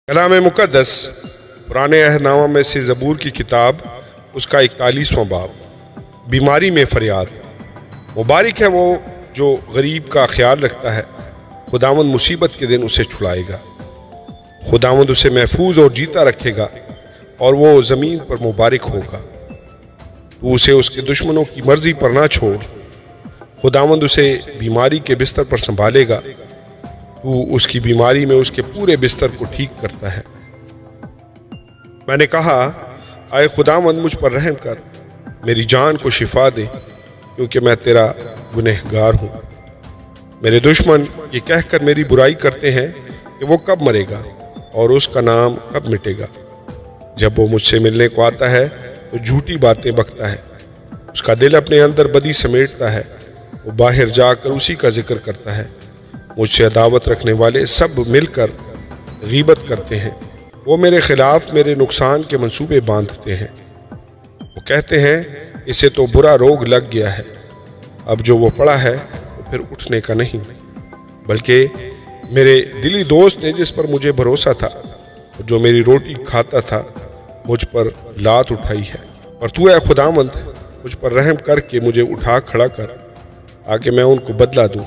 کلام مقدس پرانے عہد نامہ میں سے زبور کی کتاب اس کا 41واں باب، بیماری میں فریاد۔ مبارک ہے وہ جو غریب کا خیال رکھتا ہے، خداوند مصیبت کے دن اسے چھڑائے گا۔ خداوند اسے محفوظ اور جیتا رکھے گا اور وہ زمین پر مبارک ہوگا۔ تو اسے اس کے دشمنوں کی مرضی پر نہ چھوڑ، خداوند اسے بیماری کے بستر پر سنبھالے گا۔ تو اس کی بیماری میں اس کے پورے بستر کو ٹھیک کرتا ہے۔ میں نے کہا، اے خداوند مجھ پر رحم کر، میری جان کو شفا دے، کیونکہ میں تیرا گنہگار ہوں۔ میرے دشمن یہ کہہ کر میری برائی کرتے ہیں کہ وہ کب مرے گا اور اس کا نام کب مٹے گا۔ جب وہ مجھ سے ملنے کو آتا ہے تو جھوٹی باتیں بکتا ہے، اس کا دل اپنے اندر بدی سمیٹتا ہے، وہ باہر جا کر اسی کا ذکر کرتا ہے۔ مجھ سے عداوت رکھنے والے سب مل کر غیبت کرتے ہیں، وہ میرے خلاف میرے نقصان کے منصوبے باندھتے ہیں۔ وہ کہتے ہیں، اسے تو برا روگ لگ گیا ہے، اب جو وہ پڑا ہے وہ پھر اٹھنے کا نہیں۔ بلکہ میرے دلی دوست نے جس پر مجھے بھروسہ تھا، جو میری روٹی کھاتا تھا، مجھ پر لات اٹھائی ہے۔ اور تو اے خداوند مجھ پر رحم کر کے مجھے اٹھا کھڑا کر، تاکہ میں ان کو بدلہ دوں۔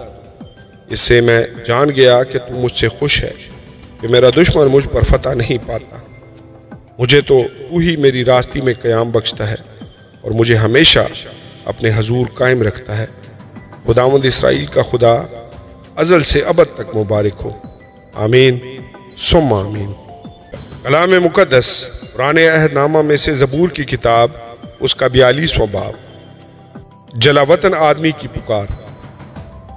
اس سے میں جان گیا کہ تو مجھ سے خوش ہے، کہ میرا دشمن مجھ پر فتح نہیں پاتا۔ مجھے تو ہی میری راستی میں قیام بخشتا ہے اور مجھے ہمیشہ اپنے حضور قائم رکھتا ہے۔ خداوند اسرائیل کا خدا ازل سے ابد تک مبارک ہو، آمین ثم آمین۔ کلام مقدس پرانے عہد نامہ میں سے زبور کی کتاب اس کا 42واں باب، جلا وطن آدمی کی پکار۔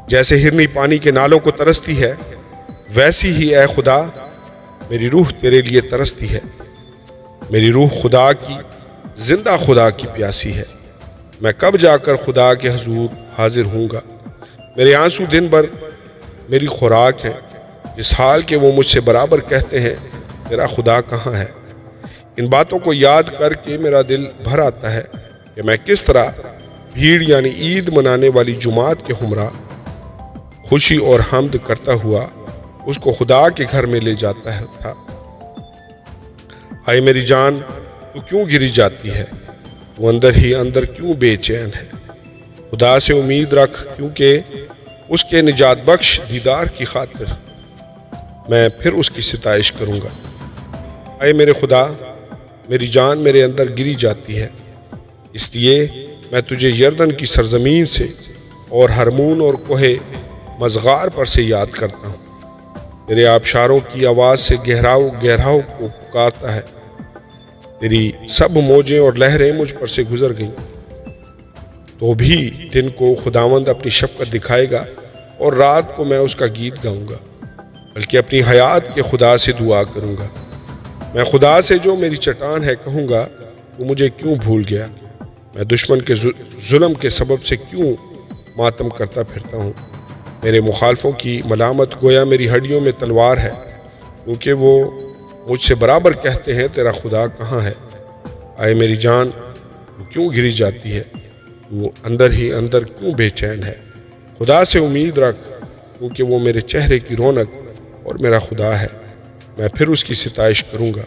جیسے ہرنی پانی کے نالوں کو ترستی ہے، ویسی ہی اے خدا میری روح تیرے لیے ترستی ہے۔ میری روح خدا کی، زندہ خدا کی پیاسی ہے۔ میں کب جا کر خدا کے حضور حاضر ہوں گا؟ میرے آنسو دن بھر میری خوراک ہے، اس حال کہ وہ مجھ سے برابر کہتے ہیں، تیرا خدا کہاں ہے؟ ان باتوں کو یاد کر کے میرا دل بھر آتا ہے کہ میں کس طرح بھیڑ یعنی عید منانے والی جماعت کے ہمراہ خوشی اور حمد کرتا ہوا اس کو خدا کے گھر میں لے جاتا تھا۔ آئے میری جان تو کیوں گری جاتی ہے؟ وہ اندر ہی اندر کیوں بے چین ہے؟ خدا سے امید رکھ، کیونکہ اس کے نجات بخش دیدار کی خاطر میں پھر اس کی ستائش کروں گا۔ اے میرے خدا، میری جان میرے اندر گری جاتی ہے، اس لیے میں تجھے یردن کی سرزمین سے اور ہرمون اور کوہ مزغار پر سے یاد کرتا ہوں۔ تیرے آبشاروں کی آواز سے گہراؤ کو پکارتا ہے۔ تیری سب موجیں اور لہریں مجھ پر سے گزر گئیں، تو بھی دن کو خداوند اپنی شفقت دکھائے گا اور رات کو میں اس کا گیت گاؤں گا، بلکہ اپنی حیات کے خدا سے دعا کروں گا۔ میں خدا سے جو میری چٹان ہے کہوں گا، وہ مجھے کیوں بھول گیا؟ میں دشمن کے ظلم کے سبب سے کیوں ماتم کرتا پھرتا ہوں؟ میرے مخالفوں کی ملامت گویا میری ہڈیوں میں تلوار ہے، کیونکہ وہ مجھ سے برابر کہتے ہیں، تیرا خدا کہاں ہے؟ آئے میری جان کیوں گری جاتی ہے؟ وہ اندر ہی اندر کیوں بے چین ہے؟ خدا سے امید رکھ، کیونکہ وہ میرے چہرے کی رونق اور میرا خدا ہے۔ میں پھر اس کی ستائش کروں گا،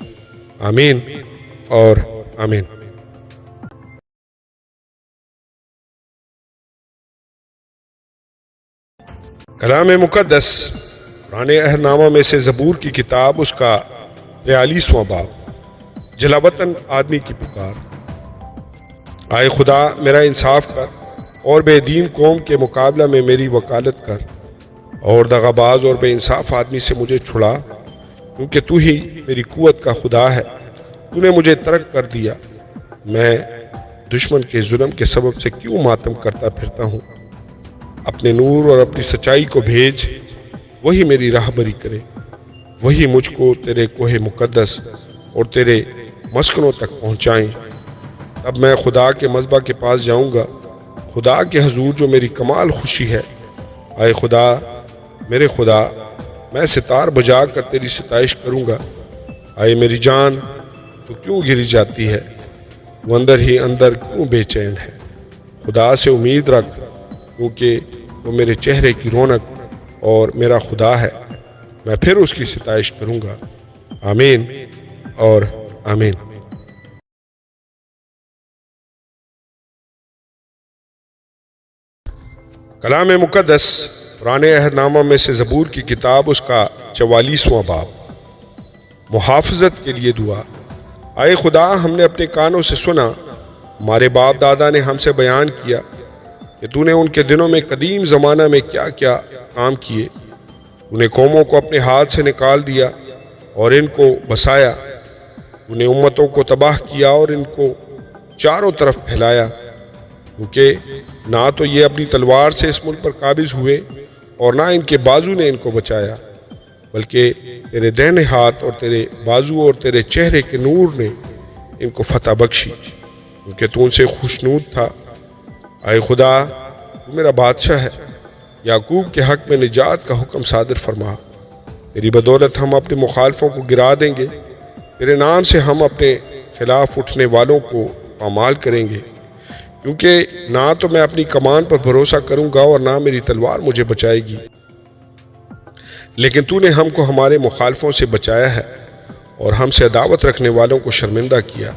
آمین اور آمین۔ کلام مقدس پرانے عہد نامہ میں سے زبور کی کتاب اس کا 43واں باب، جلا وطن آدمی کی پکار۔ آئے خدا میرا انصاف کر اور بے دین قوم کے مقابلہ میں میری وکالت کر، اور دغاباز اور بے انصاف آدمی سے مجھے چھڑا، کیونکہ تو ہی میری قوت کا خدا ہے۔ تو نے مجھے ترک کر دیا، میں دشمن کے ظلم کے سبب سے کیوں ماتم کرتا پھرتا ہوں؟ اپنے نور اور اپنی سچائی کو بھیج، وہی میری راہبری کرے، وہی مجھ کو تیرے کوہ مقدس اور تیرے مسکنوں تک پہنچائیں۔ اب میں خدا کے مذبح کے پاس جاؤں گا، خدا کے حضور جو میری کمال خوشی ہے۔ اے خدا میرے خدا، میں ستار بجا کر تیری ستائش کروں گا۔ اے میری جان تو کیوں گری جاتی ہے؟ وہ اندر ہی اندر کیوں بے چین ہے؟ خدا سے امید رکھ، کیونکہ وہ میرے چہرے کی رونق اور میرا خدا ہے۔ میں پھر اس کی ستائش کروں گا، آمین اور آمین۔ کلام مقدس پرانے عہد نامہ میں سے زبور کی کتاب، اس کا 44واں باب، محافظت کے لیے دعا۔ اے خدا، ہم نے اپنے کانوں سے سنا، ہمارے باپ دادا نے ہم سے بیان کیا کہ تو نے ان کے دنوں میں قدیم زمانہ میں کیا کیا کام کیے۔ تو نے قوموں کو اپنے ہاتھ سے نکال دیا اور ان کو بسایا۔ تو نے امتوں کو تباہ کیا اور ان کو چاروں طرف پھیلایا، کیونکہ نہ تو یہ اپنی تلوار سے اس ملک پر قابض ہوئے اور نہ ان کے بازو نے ان کو بچایا، بلکہ تیرے دہنے ہاتھ اور تیرے بازو اور تیرے چہرے کے نور نے ان کو فتح بخشی، کیونکہ تو ان سے خوشنود تھا۔ اے خدا، تو میرا بادشاہ ہے، یعقوب کے حق میں نجات کا حکم صادر فرما۔ تیری بدولت ہم اپنے مخالفوں کو گرا دیں گے، تیرے نام سے ہم اپنے خلاف اٹھنے والوں کو پامال کریں گے، کیونکہ نہ تو میں اپنی کمان پر بھروسہ کروں گا اور نہ میری تلوار مجھے بچائے گی، لیکن تو نے ہم کو ہمارے مخالفوں سے بچایا ہے اور ہم سے عداوت رکھنے والوں کو شرمندہ کیا۔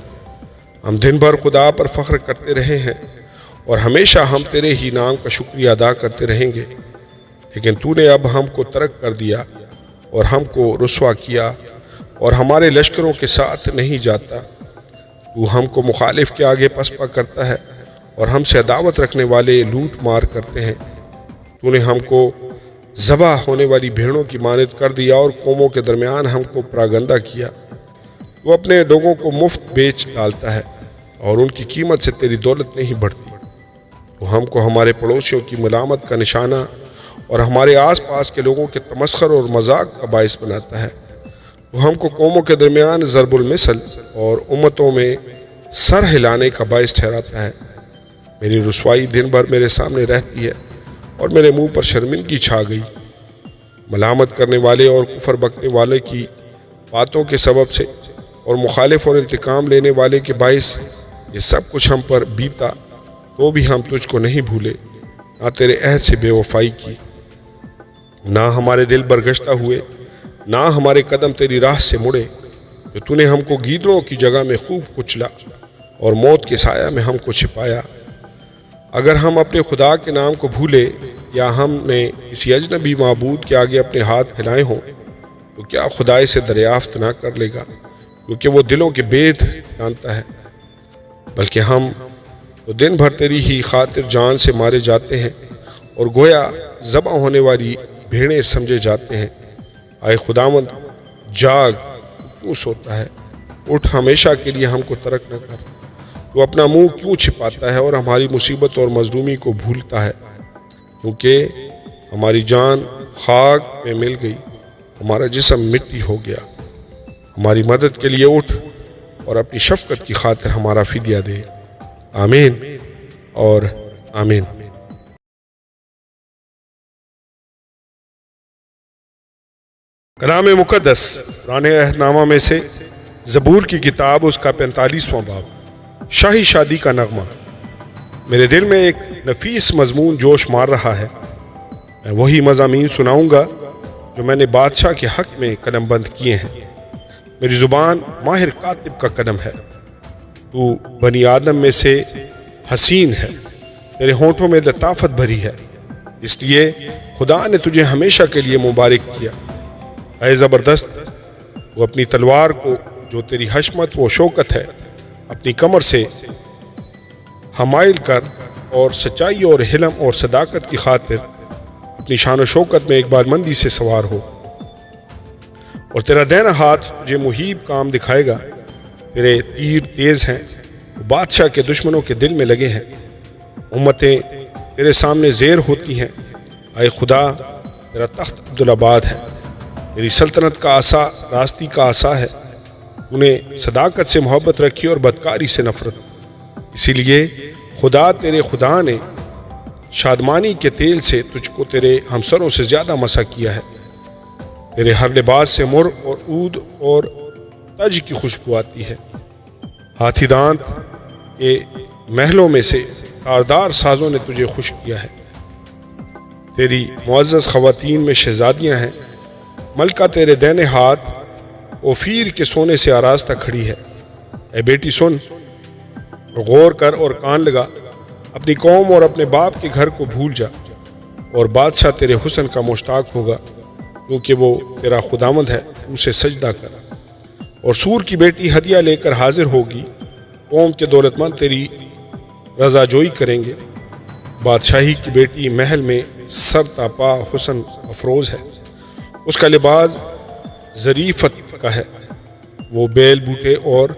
ہم دن بھر خدا پر فخر کرتے رہے ہیں اور ہمیشہ ہم تیرے ہی نام کا شکریہ ادا کرتے رہیں گے، لیکن تو نے اب ہم کو ترک کر دیا اور ہم کو رسوا کیا اور ہمارے لشکروں کے ساتھ نہیں جاتا۔ تو ہم کو مخالف کے آگے پسپا کرتا ہے اور ہم سے عداوت رکھنے والے لوٹ مار کرتے ہیں۔ تو نے ہم کو ذبح ہونے والی بھیڑوں کی مانند کر دیا اور قوموں کے درمیان ہم کو پراگندہ کیا۔ تو اپنے لوگوں کو مفت بیچ ڈالتا ہے اور ان کی قیمت سے تیری دولت نہیں بڑھتی۔ تو ہم کو ہمارے پڑوسیوں کی ملامت کا نشانہ اور ہمارے آس پاس کے لوگوں کے تمسخر اور مذاق کا باعث بناتا ہے۔ تو ہم کو قوموں کے درمیان ضرب المثل اور امتوں میں سر ہلانے کا باعث ٹھہراتا ہے۔ میری رسوائی دن بھر میرے سامنے رہتی ہے اور میرے منہ پر شرمندگی چھا گئی۔ ملامت کرنے والے اور کفر بکنے والے کی باتوں کے سبب سے اور مخالف اور انتقام لینے والے کے باعث یہ سب کچھ ہم پر بیتا، تو بھی ہم تجھ کو نہیں بھولے، نہ تیرے عہد سے بے وفائی کی۔ نہ ہمارے دل برگشتہ ہوئے، نہ ہمارے قدم تیری راہ سے مڑے، جو تو نے ہم کو گیدڑوں کی جگہ میں خوب کچلا اور موت کے سایہ میں ہم کو چھپایا۔ اگر ہم اپنے خدا کے نام کو بھولے یا ہم نے کسی اجنبی معبود کے آگے اپنے ہاتھ پھیلائے ہوں، تو کیا خدا اسے دریافت نہ کر لے گا، کیونکہ وہ دلوں کے بید جانتا ہے۔ بلکہ ہم تو دن بھر تیری ہی خاطر جان سے مارے جاتے ہیں اور گویا ذبح ہونے والی بھیڑیں سمجھے جاتے ہیں۔ اے خداوند، جاگ، کیوں سوتا ہے؟ اٹھ، ہمیشہ کے لیے ہم کو ترک نہ کر۔ تو اپنا منہ کیوں چھپاتا ہے اور ہماری مصیبت اور مظلومی کو بھولتا ہے؟ کیونکہ ہماری جان خاک میں مل گئی، ہمارا جسم مٹی ہو گیا۔ ہماری مدد کے لیے اٹھ اور اپنی شفقت کی خاطر ہمارا فدیہ دے۔ آمین اور آمین۔ کلام مقدس پرانے عہد نامہ میں سے زبور کی کتاب، اس کا 45واں باب، شاہی شادی کا نغمہ۔ میرے دل میں ایک نفیس مضمون جوش مار رہا ہے۔ میں وہی مضامین سناؤں گا جو میں نے بادشاہ کے حق میں قلم بند کیے ہیں۔ میری زبان ماہر کاتب کا قلم ہے۔ تو بنی آدم میں سے حسین ہے، تیرے ہونٹوں میں لطافت بھری ہے، اس لیے خدا نے تجھے ہمیشہ کے لیے مبارک کیا۔ اے زبردست، وہ اپنی تلوار کو جو تیری حشمت و شوکت ہے اپنی کمر سے حمائل کر اور سچائی اور حلم اور صداقت کی خاطر اپنی شان و شوکت میں ایک بار مندی سے سوار ہو، اور تیرا دہنا ہاتھ تجھے محیب کام دکھائے گا۔ تیرے تیر تیز ہیں، بادشاہ کے دشمنوں کے دل میں لگے ہیں، امتیں تیرے سامنے زیر ہوتی ہیں۔ اے خدا، تیرا تخت عبدالآباد ہے، تیری سلطنت کا عصا راستی کا عصا ہے۔ تو نے صداقت سے محبت رکھی اور بدکاری سے نفرت، اسی لیے خدا تیرے خدا نے شادمانی کے تیل سے تجھ کو تیرے ہمسروں سے زیادہ مسح کیا ہے۔ تیرے ہر لباس سے مر اور عود اور تج کی خوشبو آتی ہے۔ ہاتھی دانت کے محلوں میں سے کاردار سازوں نے تجھے خوش کیا ہے۔ تیری معزز خواتین میں شہزادیاں ہیں، ملکہ تیرے دہنے ہاتھ اوفیر کے سونے سے آراستہ کھڑی ہے۔ اے بیٹی سن، غور کر اور کان لگا، اپنی قوم اور اپنے باپ کے گھر کو بھول جا، اور بادشاہ تیرے حسن کا مشتاق ہوگا، کیونکہ وہ تیرا خداوند ہے، اسے سجدہ کر۔ اور سور کی بیٹی ہدیہ لے کر حاضر ہوگی، قوم کے دولت مند تیری رضا جوئی کریں گے۔ بادشاہی کی بیٹی محل میں سر تاپا حسن افروز ہے، اس کا لباس ظریفت کا ہے، وہ بیل بوٹے اور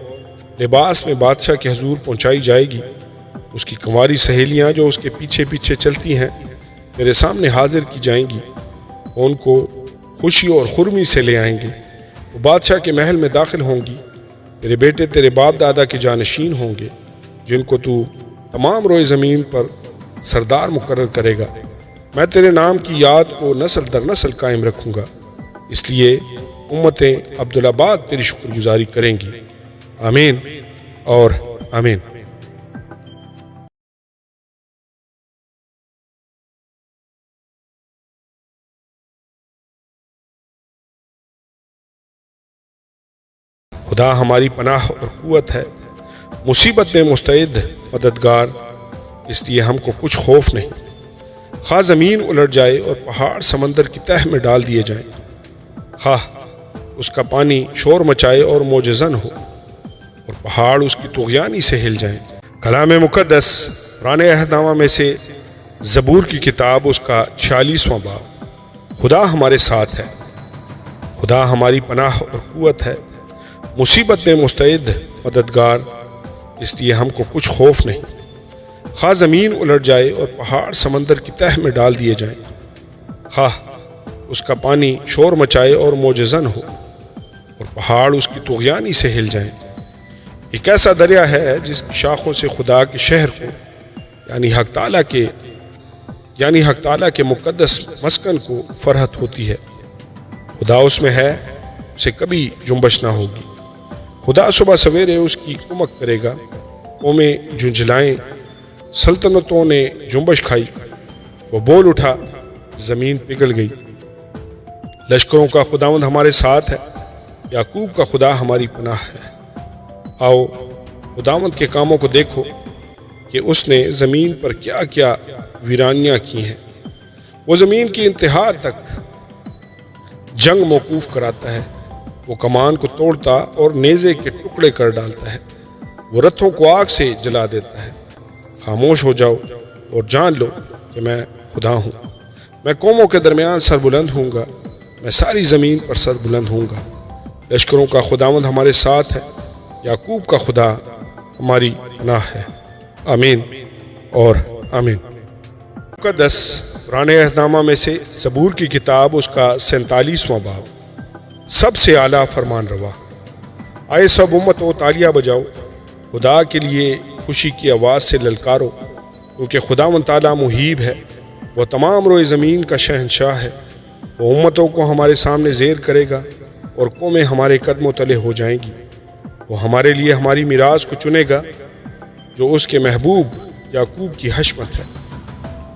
لباس میں بادشاہ کے حضور پہنچائی جائے گی۔ اس کی کنواری سہیلیاں جو اس کے پیچھے پیچھے چلتی ہیں تیرے سامنے حاضر کی جائیں گی، ان کو خوشی اور خرمی سے لے آئیں گے۔ وہ بادشاہ کے محل میں داخل ہوں گی، تیرے بیٹے تیرے باپ دادا کے جانشین ہوں گے، جن کو تو تمام روئے زمین پر سردار مقرر کرے گا۔ میں تیرے نام کی یاد کو نسل در نسل قائم رکھوں گا، اس لیے امتیں عبدالآباد تیری شکر گزاری کریں گی۔ آمین اور آمین۔ خدا ہماری پناہ اور قوت ہے، مصیبت میں مستعد مددگار، اس لیے ہم کو کچھ خوف نہیں۔ خواہ زمین الٹ جائے اور پہاڑ سمندر کی تہ میں ڈال دیے جائیں، خواہ اس کا پانی شور مچائے اور موج زن ہو، اور پہاڑ اس کی طغیانی سے ہل جائیں۔ کلام مقدس پرانے عہد نامہ میں سے زبور کی کتاب، اس کا 46واں باب۔ خدا ہمارے ساتھ ہے، خدا ہماری پناہ اور قوت ہے، مصیبت میں مستعد مددگار، اس لیے ہم کو کچھ خوف نہیں۔ خواہ زمین الٹ جائے اور پہاڑ سمندر کی تہ میں ڈال دیے جائیں، خواہ اس کا پانی شور مچائے اور موج زن ہو، اور پہاڑ اس کی طغیانی سے ہل جائیں۔ ایک ایسا دریا ہے جس کی شاخوں سے خدا کے شہر کو یعنی حق تعالیٰ کے مقدس مسکن کو فرحت ہوتی ہے۔ خدا اس میں ہے، اسے کبھی جنبش نہ ہوگی۔ خدا صبح سویرے اس کی کمک کرے گا، قومیں جھنجھلائیں، سلطنتوں نے جنبش کھائی، وہ بول اٹھا، زمین پگھل گئی۔ لشکروں کا خداوند ہمارے ساتھ ہے، یعقوب کا خدا ہماری پناہ ہے۔ آؤ خداوند کے کاموں کو دیکھو کہ اس نے زمین پر کیا کیا ویرانیاں کی ہیں۔ وہ زمین کی انتہا تک جنگ موقوف کراتا ہے، وہ کمان کو توڑتا اور نیزے کے ٹکڑے کر ڈالتا ہے، وہ رتھوں کو آگ سے جلا دیتا ہے۔ خاموش ہو جاؤ اور جان لو کہ میں خدا ہوں۔ میں قوموں کے درمیان سر بلند ہوں گا، میں ساری زمین پر سر بلند ہوں گا۔ لشکروں کا خداوند ہمارے ساتھ ہے، یعقوب کا خدا ہماری پناہ ہے۔ آمین اور آمین۔ مقدس پرانے عہد نامہ میں سے زبور کی کتاب، اس کا 47واں باب۔ سب سے اعلیٰ فرمان روا۔ آئے سب امتوں، تالیاں بجاؤ، خدا کے لیے خوشی کی آواز سے للکارو، کیونکہ خداوند تعالیٰ محیب ہے، وہ تمام روئے زمین کا شہنشاہ ہے۔ وہ امتوں کو ہمارے سامنے زیر کرے گا، اور قومیں ہمارے قدموں تلے ہو جائیں گی۔ وہ ہمارے لیے ہماری میراث کو چنے گا، جو اس کے محبوب یعقوب کی حشمت ہے۔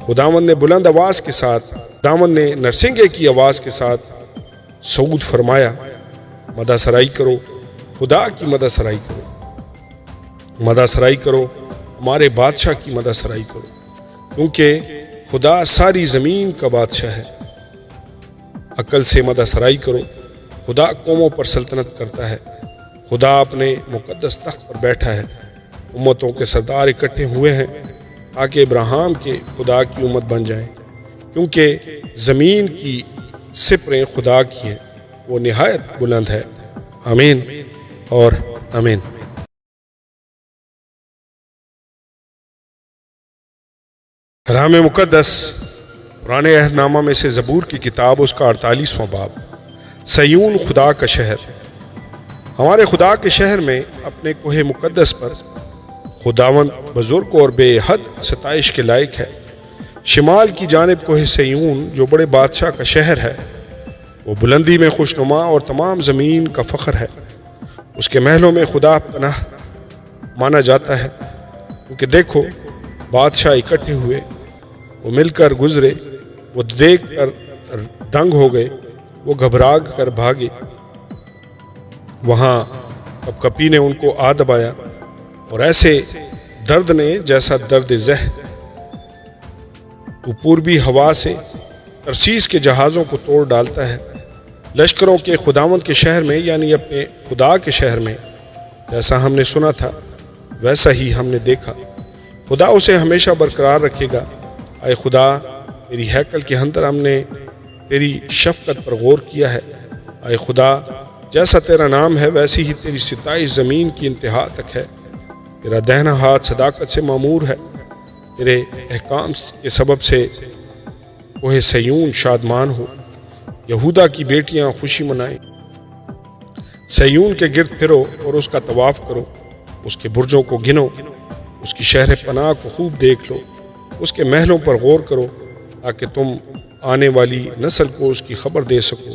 خداوند نے بلند آواز کے ساتھ، خداوند نے نرسنگے کی آواز کے ساتھ صعود فرمایا، مدح سرائی کرو، خدا کی مدح سرائی کرو، مدح سرائی کرو، ہمارے بادشاہ کی مدح سرائی کرو، کیونکہ خدا ساری زمین کا بادشاہ ہے۔ عقل سے مدح سرائی کرو، خدا قوموں پر سلطنت کرتا ہے، خدا اپنے مقدس تخت پر بیٹھا ہے۔ امتوں کے سردار اکٹھے ہوئے ہیں تاکہ ابراہیم کے خدا کی امت بن جائیں، کیونکہ زمین کی سپریں خدا کی ہیں، وہ نہایت بلند ہے۔ آمین اور آمین۔ کلام مقدس پرانے عہد نامہ میں سے زبور کی کتاب، اس کا 48واں باب۔ سیون خدا کا شہر۔ ہمارے خدا کے شہر میں اپنے کوہ مقدس پر خداوند بزرگ اور بے حد ستائش کے لائق ہے۔ شمال کی جانب کوہ سیون جو بڑے بادشاہ کا شہر ہے، وہ بلندی میں خوشنما اور تمام زمین کا فخر ہے۔ اس کے محلوں میں خدا پناہ مانا جاتا ہے، کیونکہ دیکھو بادشاہ اکٹھے ہوئے، وہ مل کر گزرے، وہ دیکھ کر دنگ ہو گئے، وہ گھبرا کر بھاگے۔ وہاں کپکپی نے ان کو آ دبایا اور ایسے درد نے جیسا درد زہ تو پوربی ہوا سے ترسیس کے جہازوں کو توڑ ڈالتا ہے۔ لشکروں کے خداوند کے شہر میں یعنی اپنے خدا کے شہر میں جیسا ہم نے سنا تھا ویسا ہی ہم نے دیکھا۔ خدا اسے ہمیشہ برقرار رکھے گا۔ اے خدا، تیری ہیکل کے اندر ہم نے تیری شفقت پر غور کیا ہے۔ اے خدا، جیسا تیرا نام ہے ویسی ہی تیری ستائش زمین کی انتہا تک ہے۔ تیرا دہنا ہاتھ صداقت سے معمور ہے۔ تیرے احکام کے سبب سے کوہ سیون شادمان ہو، یہودا کی بیٹیاں خوشی منائیں۔ سیون کے گرد پھرو اور اس کا طواف کرو، اس کے برجوں کو گنو، اس کی شہر پناہ کو خوب دیکھ لو، اس کے محلوں پر غور کرو تاکہ تم آنے والی نسل کو اس کی خبر دے سکو،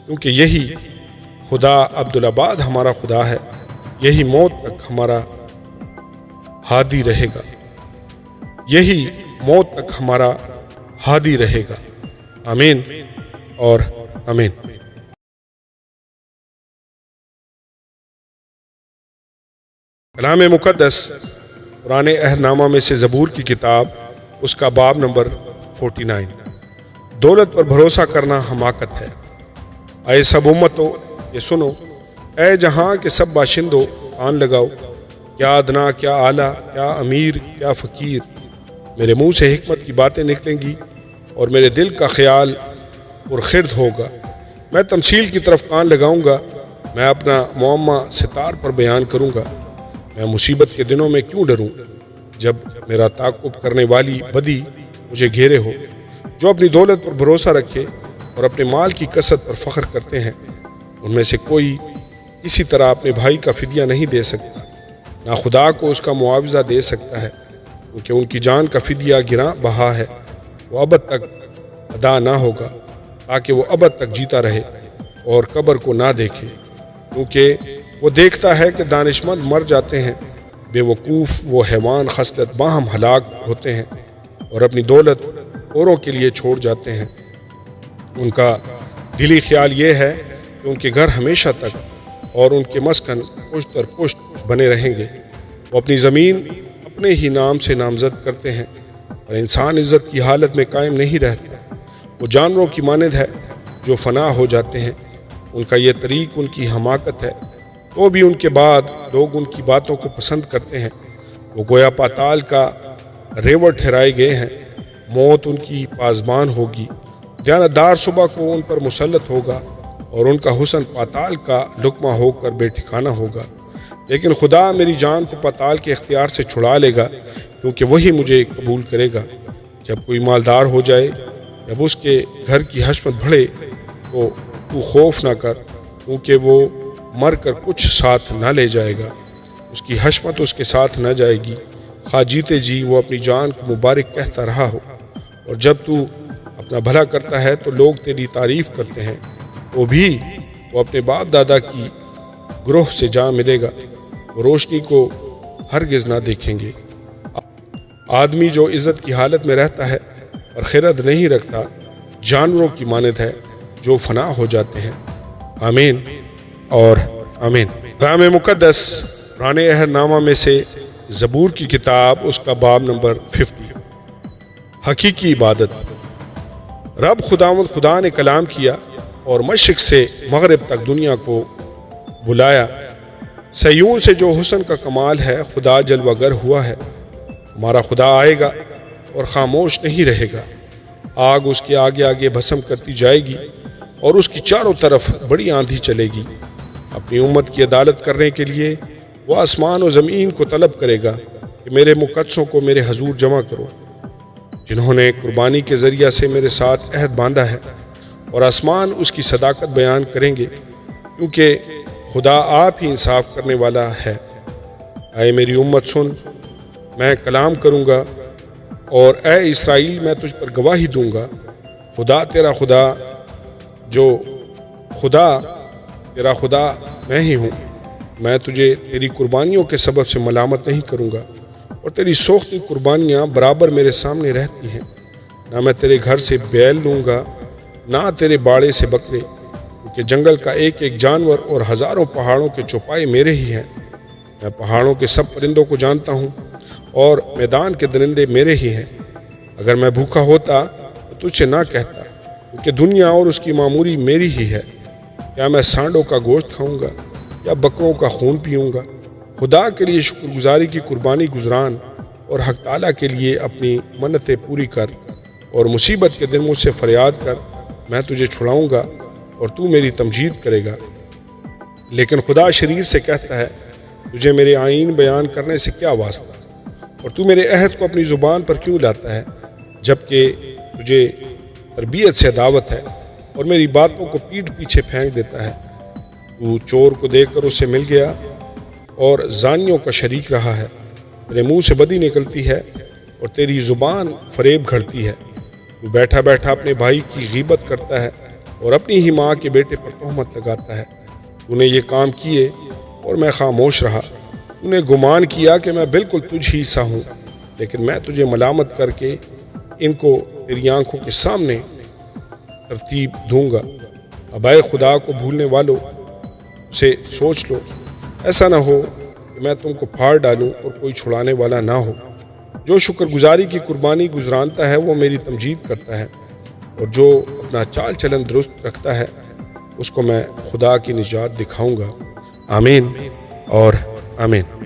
کیونکہ یہی خدا عبدالآباد ہمارا خدا ہے، یہی موت تک ہمارا ہادی رہے گا، یہی موت تک ہمارا ہادی رہے گا۔ آمین اور آمین۔ کلام مقدس قرآن عہد نامہ میں سے زبور کی کتاب، اس کا باب نمبر 49۔ دولت پر بھروسہ کرنا حماقت ہے۔ اے سب امتوں یہ سنو، اے جہاں کے سب باشندوں کان لگاؤ، کیا ادنا کیا اعلیٰ، کیا امیر کیا فقیر، میرے منہ سے حکمت کی باتیں نکلیں گی اور میرے دل کا خیال پرخرد ہوگا۔ میں تمثیل کی طرف کان لگاؤں گا، میں اپنا معمہ ستار پر بیان کروں گا۔ میں مصیبت کے دنوں میں کیوں ڈروں جب میرا تعاقب کرنے والی بدی مجھے گھیرے ہو۔ جو اپنی دولت پر بھروسہ رکھے اور اپنے مال کی کثرت پر فخر کرتے ہیں، ان میں سے کوئی کسی طرح اپنے بھائی کا فدیہ نہیں دے سکتا، نہ خدا کو اس کا معاوضہ دے سکتا ہے، کیونکہ ان کی جان کا فدیہ گراں بہا ہے، وہ ابد تک ادا نہ ہوگا، تاکہ وہ ابد تک جیتا رہے اور قبر کو نہ دیکھے، کیونکہ وہ دیکھتا ہے کہ دانشمند مر جاتے ہیں، بے وقوف وہ حیوان خصلت باہم ہلاک ہوتے ہیں اور اپنی دولت اوروں کے لیے چھوڑ جاتے ہیں۔ ان کا دلی خیال یہ ہے کہ ان کے گھر ہمیشہ تک اور ان کے مسکن پشت در پشت بنے رہیں گے۔ وہ اپنی زمین اپنے ہی نام سے نامزد کرتے ہیں اور انسان عزت کی حالت میں قائم نہیں رہتا۔ وہ جانوروں کی مانند ہے جو فنا ہو جاتے ہیں، ان کا یہ طریق ان کی حماقت ہے، تو بھی ان کے بعد لوگ ان کی باتوں کو پسند کرتے ہیں۔ وہ گویا پاتال کا ریوڑ ٹھہرائے گئے ہیں، موت ان کی پاسبان ہوگی، دیانتدار صبح کو ان پر مسلط ہوگا اور ان کا حسن پاتال کا لقمہ ہو کر بے ٹھکانہ ہوگا۔ لیکن خدا میری جان کو پاتال کے اختیار سے چھڑا لے گا، کیونکہ وہی مجھے قبول کرے گا۔ جب کوئی مالدار ہو جائے، جب اس کے گھر کی حشمت بڑھے، تو خوف نہ کر، کیونکہ وہ مر کر کچھ ساتھ نہ لے جائے گا، اس کی حشمت اس کے ساتھ نہ جائے گی، خواہ جیتے جی وہ اپنی جان کو مبارک کہتا رہا ہو۔ اور جب تو اپنا بھلا کرتا ہے تو لوگ تیری تعریف کرتے ہیں، تو بھی وہ اپنے باپ دادا کی گروہ سے جا ملے گا، وہ روشنی کو ہرگز نہ دیکھیں گے۔ آدمی جو عزت کی حالت میں رہتا ہے اور خرد نہیں رکھتا، جانوروں کی مانند ہے جو فنا ہو جاتے ہیں۔ آمین اور آمین۔ کلام مقدس قرآن عہد نامہ میں سے زبور کی کتاب، اس کا باب نمبر 50۔ حقیقی عبادت۔ رب خداوند خدا نے کلام کیا اور مشرق سے مغرب تک دنیا کو بلایا۔ سیون سے جو حسن کا کمال ہے، خدا جلوہ گر ہوا ہے۔ ہمارا خدا آئے گا اور خاموش نہیں رہے گا۔ آگ اس کے آگے آگے بھسم کرتی جائے گی اور اس کی چاروں طرف بڑی آندھی چلے گی۔ اپنی امت کی عدالت کرنے کے لیے وہ آسمان و زمین کو طلب کرے گا کہ میرے مقدسوں کو میرے حضور جمع کرو، جنہوں نے قربانی کے ذریعہ سے میرے ساتھ عہد باندھا ہے، اور آسمان اس کی صداقت بیان کریں گے، کیونکہ خدا آپ ہی انصاف کرنے والا ہے۔ اے میری امت سن، میں کلام کروں گا، اور اے اسرائیل میں تجھ پر گواہی دوں گا۔ خدا تیرا خدا میں ہی ہوں۔ میں تجھے تیری قربانیوں کے سبب سے ملامت نہیں کروں گا، اور تیری سوختی قربانیاں برابر میرے سامنے رہتی ہیں۔ نہ میں تیرے گھر سے بیل لوں گا، نہ تیرے باڑے سے بکرے، کیونکہ جنگل کا ایک ایک جانور اور ہزاروں پہاڑوں کے چوپائے میرے ہی ہیں۔ میں پہاڑوں کے سب پرندوں کو جانتا ہوں اور میدان کے درندے میرے ہی ہیں۔ اگر میں بھوکا ہوتا تو تجھ سے نہ کہتا، کیونکہ دنیا اور اس کی معموری میری ہی ہے۔ کیا میں سانڈوں کا گوشت کھاؤں گا یا بکروں کا خون پیوں گا؟ خدا کے لیے شکر گزاری کی قربانی گزران اور حق تعالیٰ کے لیے اپنی منتیں پوری کر، اور مصیبت کے دن مجھ سے فریاد کر، میں تجھے چھڑاؤں گا اور تو میری تمجید کرے گا۔ لیکن خدا شریر سے کہتا ہے، تجھے میرے آئین بیان کرنے سے کیا واسطہ، اور تو میرے عہد کو اپنی زبان پر کیوں لاتا ہے، جبکہ تجھے تربیت سے دعوت ہے اور میری باتوں کو پیٹھ پیچھے پھینک دیتا ہے۔ تو چور کو دیکھ کر اس سے مل گیا اور زانیوں کا شریک رہا ہے۔ تیرے منہ سے بدی نکلتی ہے اور تیری زبان فریب گھڑتی ہے۔ تو بیٹھا بیٹھا اپنے بھائی کی غیبت کرتا ہے اور اپنی ہی ماں کے بیٹے پر تہمت لگاتا ہے۔ تو نے یہ کام کیے اور میں خاموش رہا۔ تو نے گمان کیا کہ میں بالکل تجھ ہی سا ہوں، لیکن میں تجھے ملامت کر کے ان کو تیری آنکھوں کے سامنے ترتیب دوں گا۔ اب اے خدا کو بھولنے والوں سے سوچ لو، ایسا نہ ہو کہ میں تم کو پھاڑ ڈالوں اور کوئی چھڑانے والا نہ ہو۔ جو شکر گزاری کی قربانی گزرانتا ہے وہ میری تمجید کرتا ہے، اور جو اپنا چال چلن درست رکھتا ہے اس کو میں خدا کی نجات دکھاؤں گا۔ آمین اور آمین۔